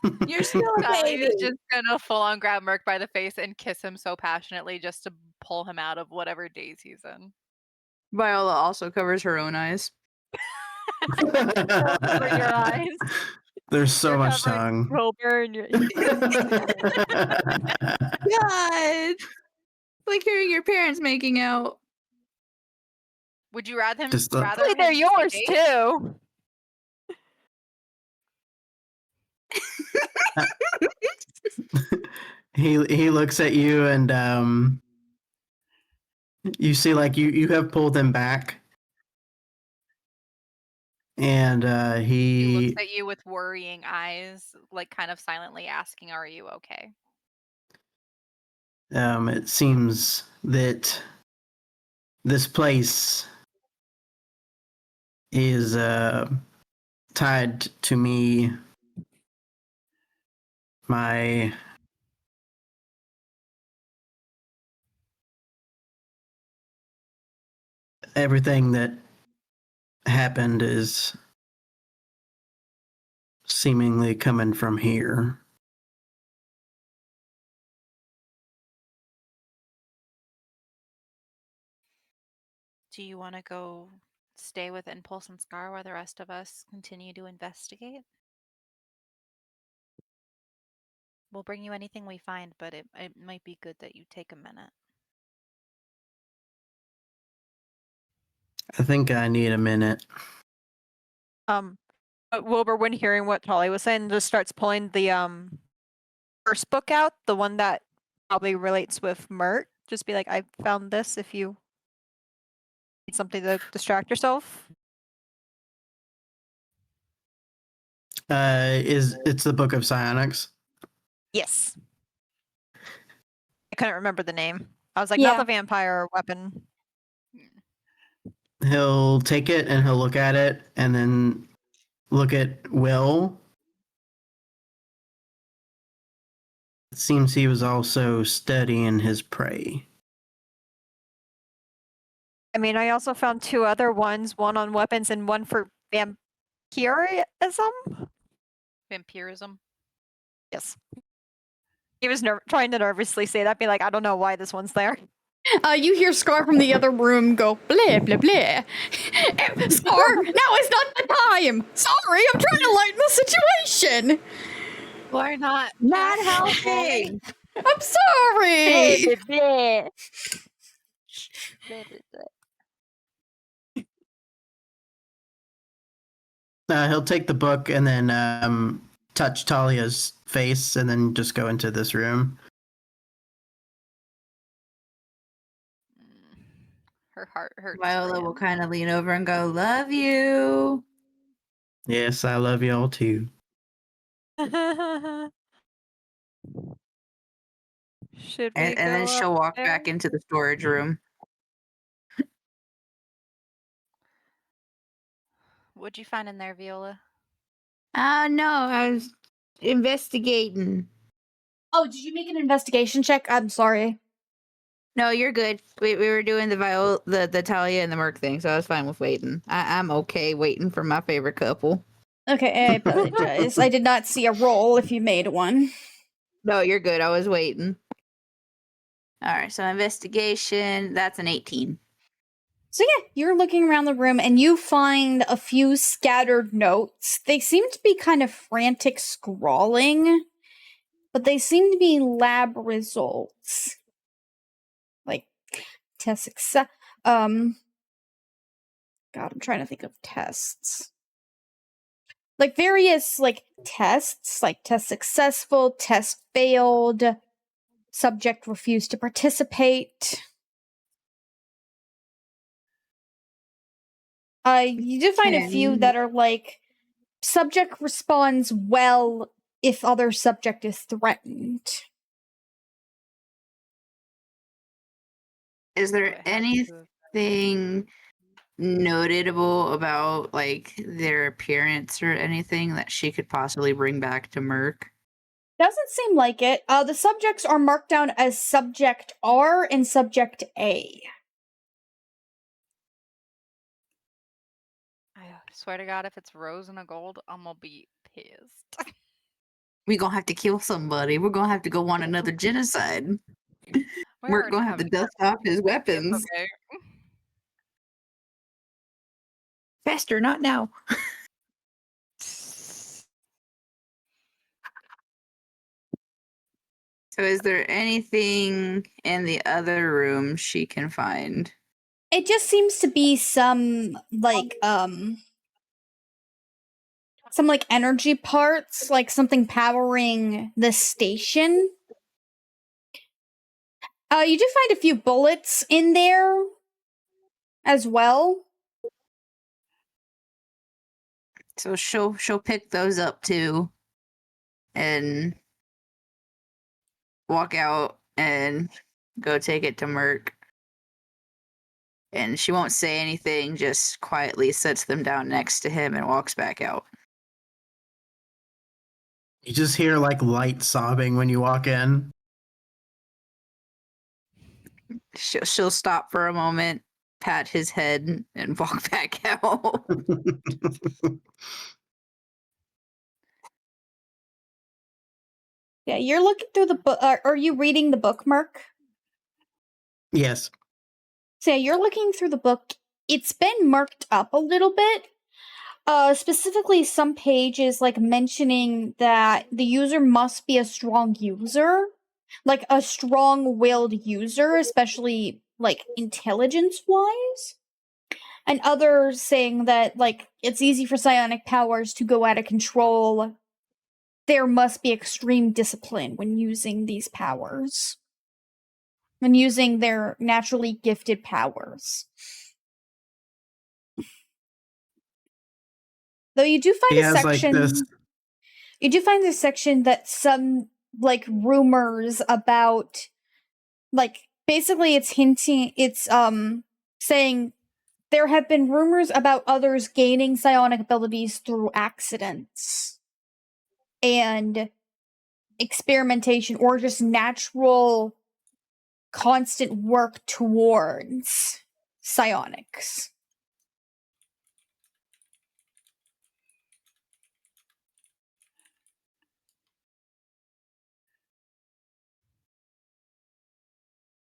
19. You're still a baby. Talia's just gonna full on grab Merc by the face and kiss him so passionately just to pull him out of whatever daze he's in. Viola also covers her own eyes. Cover your eyes. There's so You're much covering tongue. Wilbur and your. God, like hearing your parents making out. Would you rather him? Just the- rather Hopefully they're him just be yours dazed? too. he looks at you and you see you have pulled him back, and He he looks at you with worrying eyes, kind of silently asking, "Are you okay?" it seems that this place is tied to me, my everything that happened is seemingly coming from here. Do you want to go stay with Impulse and Scar while the rest of us continue to investigate? We'll bring you anything we find, but it might be good that you take a minute. I think I need a minute. But Wilbur, when hearing what Tolly was saying, just starts pulling the first book out, the one that probably relates with Mert. Just be like, I found this if you need something to distract yourself. It's the Book of Psionics? Yes. I couldn't remember the name. I was like, Yeah. not the vampire weapon. He'll take it and he'll look at it and then look at Will. It seems he was also studying his prey. I mean, I also found two other ones, one on weapons and one for vampirism. Vampirism. Yes. He was trying to nervously say that, be like, I don't know why this one's there. You hear Scar from the other room go, blah, blah, blah. Scar, now is not the time. Sorry, I'm trying to lighten the situation. Why not? Not helping. I'm sorry. He'll take the book and then touch Talia's face and then just go into this room. Her heart hurts. Viola will kind of lean over and go, "Love you." Yes, I love y'all too. Should we And then go she'll walk up there? back into the storage room. What'd you find in there, Viola? No, I was investigating. Oh, did you make an investigation check? I'm sorry. No, you're good. We were doing the Talia and the Merc thing, so I was fine with waiting. I'm okay waiting for my favorite couple. Okay, I apologize. I did not see a roll if you made one. No, you're good. I was waiting. All right, so investigation, that's an 18. So yeah, you're looking around the room and you find a few scattered notes. They seem to be kind of frantic scrawling, but they seem to be lab results. Like test success. God, I'm trying to think of tests. Like various tests, like test successful, test failed, subject refused to participate. You do find a few that are like subject responds well if other subject is threatened. Is there anything notable about like their appearance or anything that she could possibly bring back to Merc? Doesn't seem like it. The subjects are marked down as subject R and subject A. I swear to God, if it's Rose and a gold, I'm gonna be pissed. We gonna have to kill somebody. We're gonna have to go on another genocide. We're gonna have to dust off his weapons. Okay. Faster, not now. So is there anything in the other room she can find? It just seems to be some energy parts, like something powering the station. You do find a few bullets in there as well. So she'll pick those up too and walk out and go take it to Merc. And she won't say anything, just quietly sets them down next to him and walks back out. You just hear like light sobbing when you walk in. She'll stop for a moment, pat his head, and walk back out. Yeah, you're looking through the book. Are you reading the book, Merc? Yes. So yeah, you're looking through the book. It's been marked up a little bit. Specifically some pages like mentioning that the user must be a strong user. Like a strong-willed user, especially like intelligence-wise. And others saying that like it's easy for psionic powers to go out of control. There must be extreme discipline when using these powers. When using their naturally gifted powers. Though you do find a section you do find this section that some like rumors about like basically it's hinting it's saying there have been rumors about others gaining psionic abilities through accidents and experimentation or just natural constant work towards psionics.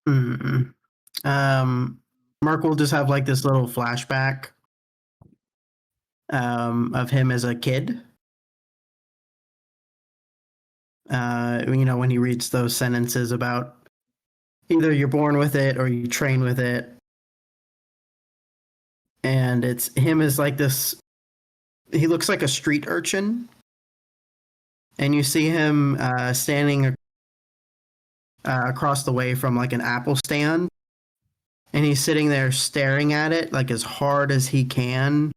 Mm. Mark will just have like this little flashback of him as a kid. When he reads those sentences about either you're born with it or you train with it. And it's him as like this, he looks like a street urchin. And you see him standing across the way from like an apple stand. And he's sitting there staring at it like as hard as he can.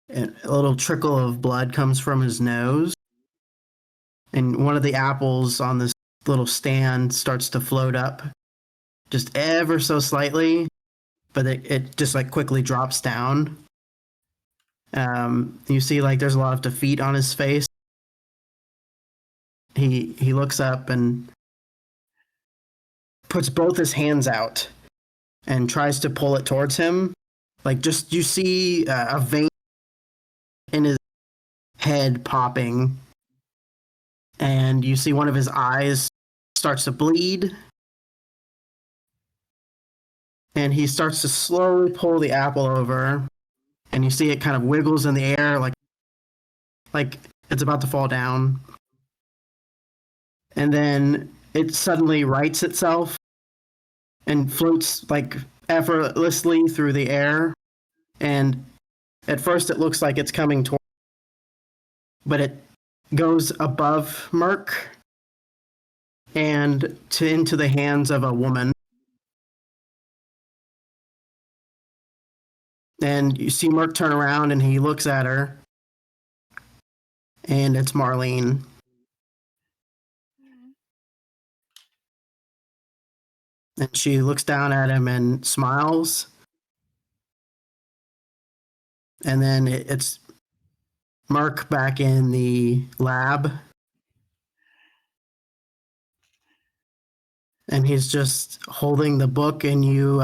And a little trickle of blood comes from his nose. And one of the apples on this little stand starts to float up just ever so slightly, but it just like quickly drops down. You see like there's a lot of defeat on his face. he looks up and puts both his hands out and tries to pull it towards him. Like, just you see a vein in his head popping, and you see one of his eyes starts to bleed, and he starts to slowly pull the apple over, and you see it kind of wiggles in the air like it's about to fall down. And then it suddenly rights itself and floats like effortlessly through the air. And at first it looks like it's coming toward, but it goes above Merc and into the hands of a woman. And you see Merc turn around and he looks at her, and it's Marlene. And she looks down at him and smiles. And then it's Mark back in the lab. And he's just holding the book, and you,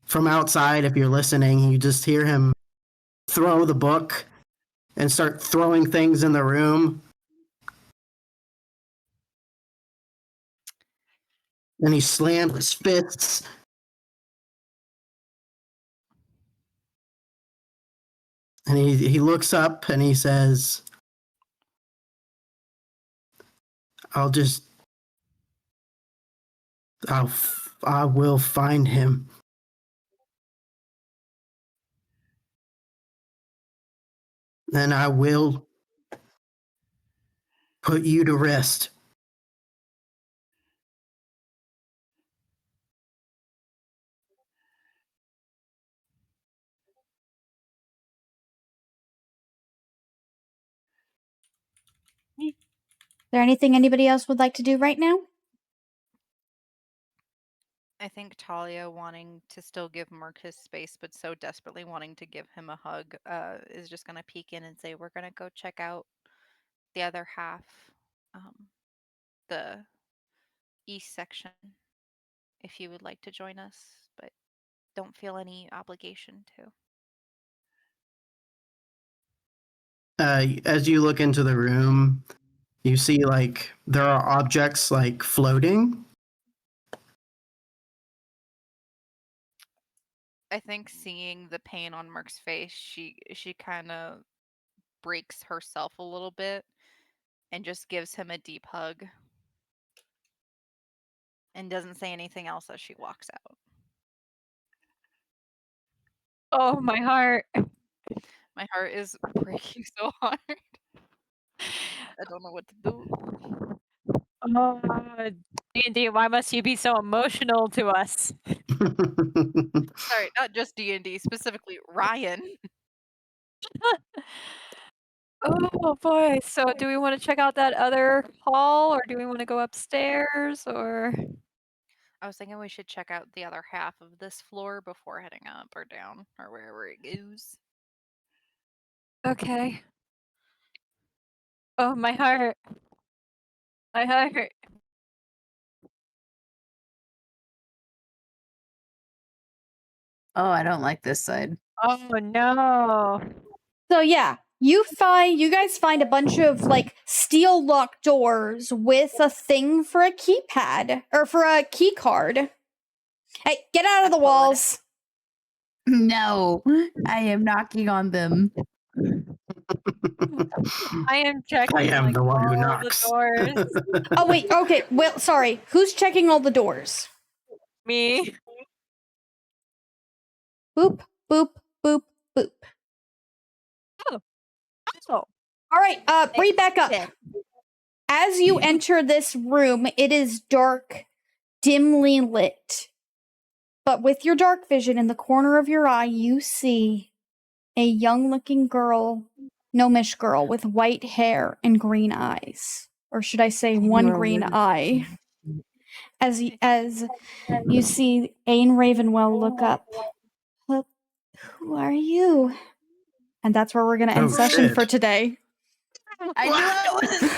from outside, if you're listening, you just hear him throw the book and start throwing things in the room. And he slams his fists. And he looks up and he says, I will find him. And I will put you to rest. Is there anything anybody else would like to do right now? I think Talia wanting to still give Merc his space, but so desperately wanting to give him a hug, is just gonna peek in and say, "We're gonna go check out the other half, the east section, if you would like to join us, but don't feel any obligation to." As you look into the room, you see like there are objects like floating. I think seeing the pain on Merc's face, she kind of breaks herself a little bit and just gives him a deep hug and doesn't say anything else as she walks out. Oh, my heart. My heart is breaking so hard. I don't know what to do. Oh, D&D, why must you be so emotional to us? Sorry, not just D&D, specifically Ryan. Oh boy. So do we want to check out that other hall, or do we want to go upstairs, or? I was thinking we should check out the other half of this floor before heading up or down or wherever it goes. Okay. Oh, my heart. My heart. Oh, I don't like this side. Oh no. So yeah, you guys find a bunch of like steel locked doors with a thing for a keypad or for a key card. Hey, get out of the walls. No, I am knocking on them. I am checking. I am like, the one who all knocks. The doors. Oh wait, okay. Well, sorry. Who's checking all the doors? Me. Boop, boop, boop, boop. Oh. All right, Bree, back up. As you enter this room, it is dark, dimly lit. But with your dark vision in the corner of your eye, you see a young-looking girl, gnomish girl with white hair and green eyes. Or should I say one green eye? As you see Ain Ravenwell look up. Who are you? And that's where we're going to end session shit. for today. I knew I wasn't